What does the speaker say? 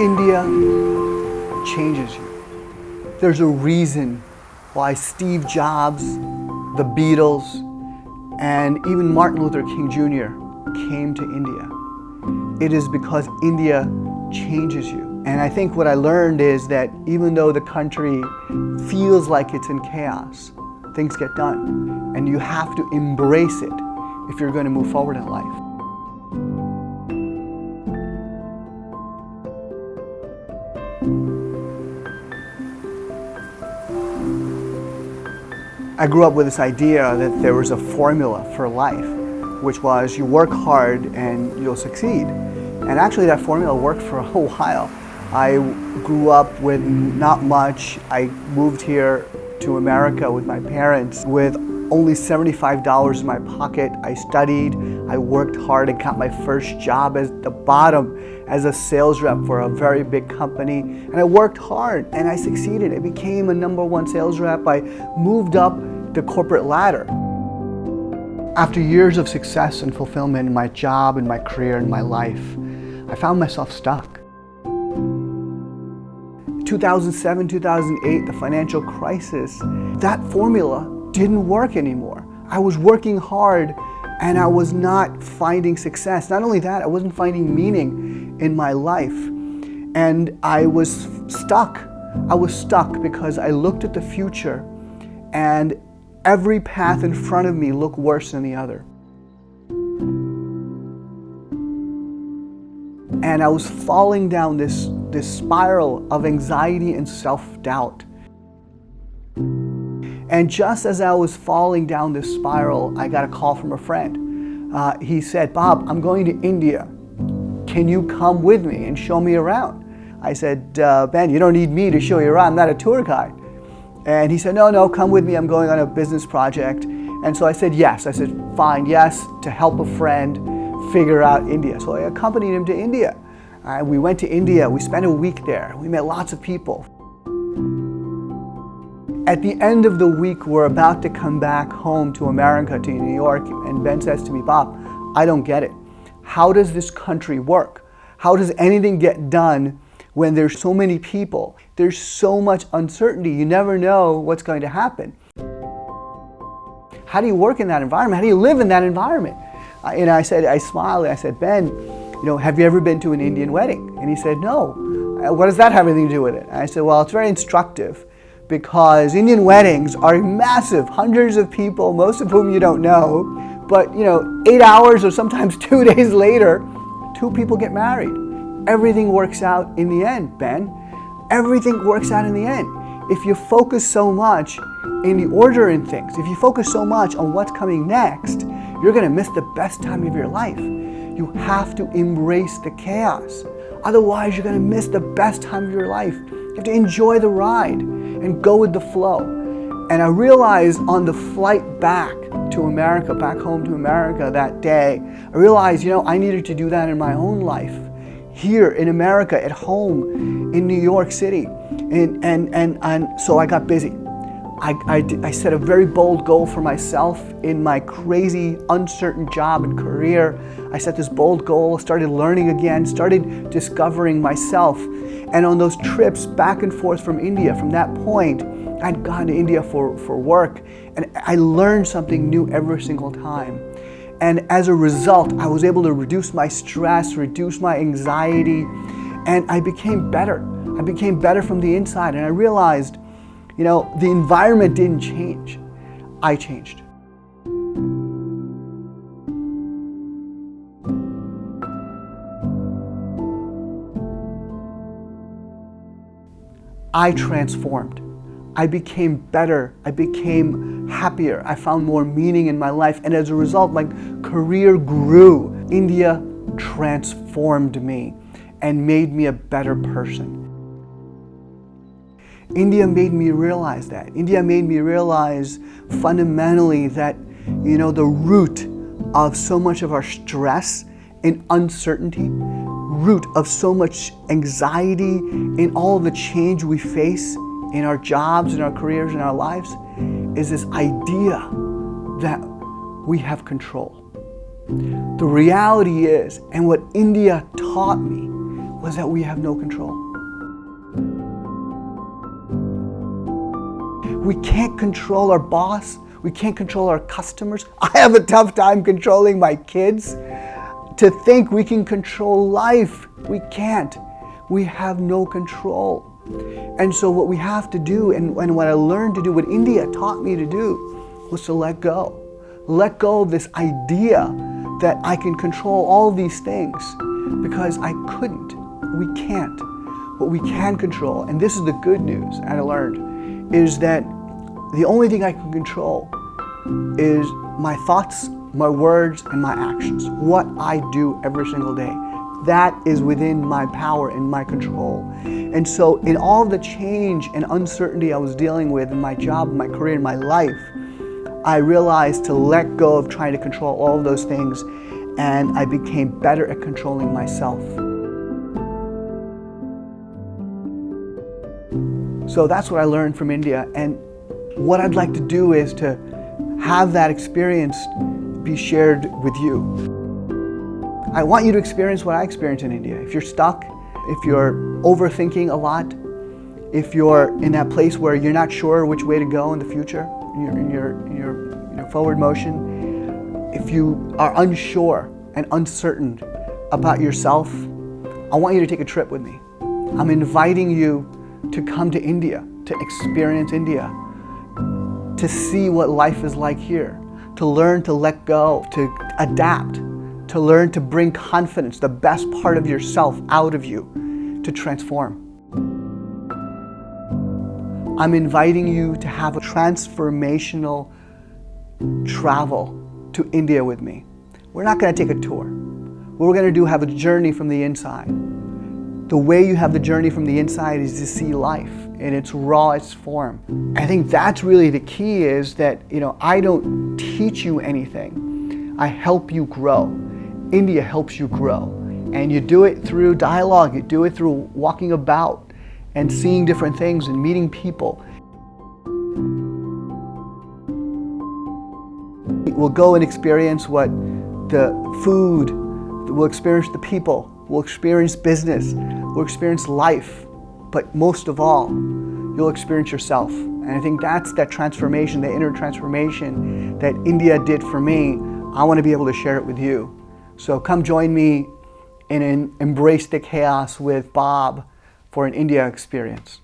India changes you. There's a reason why Steve Jobs, the Beatles, and even Martin Luther King Jr. came to India. It is because India changes you. And I think what I learned is that even though the country feels like it's in chaos, things get done. And you have to embrace it if you're going to move forward in life. I grew up with this idea that there was a formula for life, which was you work hard and you'll succeed. And actually that formula worked for a while. I grew up with not much. I moved here to America with my parents with only $75 in my pocket. I studied, I worked hard, I got my first job at the bottom as a sales rep for a very big company. And I worked hard and I succeeded. I became a #1 sales rep. I moved up the corporate ladder. After years of success and fulfillment in my job, in my career, in my life, I found myself stuck. 2007, 2008, the financial crisis, that formula didn't work anymore. I was working hard and I was not finding success. Not only that, I wasn't finding meaning in my life. And I was stuck. I was stuck because I looked at the future and every path in front of me looked worse than the other. And I was falling down this spiral of anxiety and self-doubt. And just as I was falling down this spiral, I got a call from a friend. He said, "Bob, I'm going to India. Can you come with me and show me around?" I said, "Ben, you don't need me to show you around. I'm not a tour guide." And he said, no, come with me. I'm going on a business project. And so I said, yes. I said, fine, yes, to help a friend figure out India. So I accompanied him to India. We went to India. We spent a week there. We met lots of people. At the end of the week, we're about to come back home to America, to New York. And Ben says to me, "Bob, I don't get it. How does this country work? How does anything get done when there's so many people? There's so much uncertainty. You never know what's going to happen. How do you work in that environment? How do you live in that environment?" And I smiled and I said, "Ben, have you ever been to an Indian wedding?" And he said, "No." "What does that have anything to do with it?" And I said, "Well, it's very instructive because Indian weddings are massive, hundreds of people, most of whom you don't know. But 8 hours or sometimes 2 days later, 2 people get married. Everything works out in the end, Ben. Everything works out in the end. If you focus so much in the order in things, if you focus so much on what's coming next, you're going to miss the best time of your life. You have to embrace the chaos. Otherwise, you're going to miss the best time of your life. You have to enjoy the ride and go with the flow." And I realized on the flight back to America, back home to America that day, I realized, I needed to do that in my own life. Here in America, at home, in New York City. And so I got busy. I set a very bold goal for myself in my crazy, uncertain job and career. I set this bold goal, started learning again, started discovering myself. And on those trips back and forth from India, from that point, I'd gone to India for work, and I learned something new every single time. And as a result, I was able to reduce my stress, reduce my anxiety, and I became better. I became better from the inside, and I realized, the environment didn't change. I changed. I transformed. I became better. I became happier. I found more meaning in my life. And as a result, my career grew. India transformed me and made me a better person. India made me realize that. India made me realize fundamentally that, the root of so much of our stress and uncertainty, root of so much anxiety in all the change we face in our jobs, in our careers, in our lives, is this idea that we have control. The reality is, and what India taught me, was that we have no control. We can't control our boss. We can't control our customers. I have a tough time controlling my kids. To think we can control life, we can't. We have no control. And so what we have to do, and what I learned to do, what India taught me to do, was to let go. Let go of this idea that I can control all these things, because I couldn't. We can't. What we can control, and this is the good news I learned, is that the only thing I can control is my thoughts, my words, and my actions. What I do every single day. That is within my power and my control. And so in all the change and uncertainty I was dealing with in my job, my career, in my life, I realized to let go of trying to control all of those things, and I became better at controlling myself. So that's what I learned from India, and what I'd like to do is to have that experience be shared with you. I want you to experience what I experienced in India. If you're stuck, if you're overthinking a lot, if you're in that place where you're not sure which way to go in the future, in your forward motion, if you are unsure and uncertain about yourself, I want you to take a trip with me. I'm inviting you to come to India, to experience India, to see what life is like here, to learn to let go, to adapt, to learn to bring confidence, the best part of yourself out of you, to transform. I'm inviting you to have a transformational travel to India with me. We're not going to take a tour. What we're going to do, have a journey from the inside. The way you have the journey from the inside is to see life in its rawest form. I think that's really the key, is that, I don't teach you anything. I help you grow. India helps you grow. And you do it through dialogue. You do it through walking about and seeing different things and meeting people. We'll go and experience what the food, we'll experience the people, we'll experience business, we'll experience life, but most of all, you'll experience yourself. And I think that's that transformation, the inner transformation that India did for me. I want to be able to share it with you. So come join me in an Embrace the Chaos with Bob for an India experience.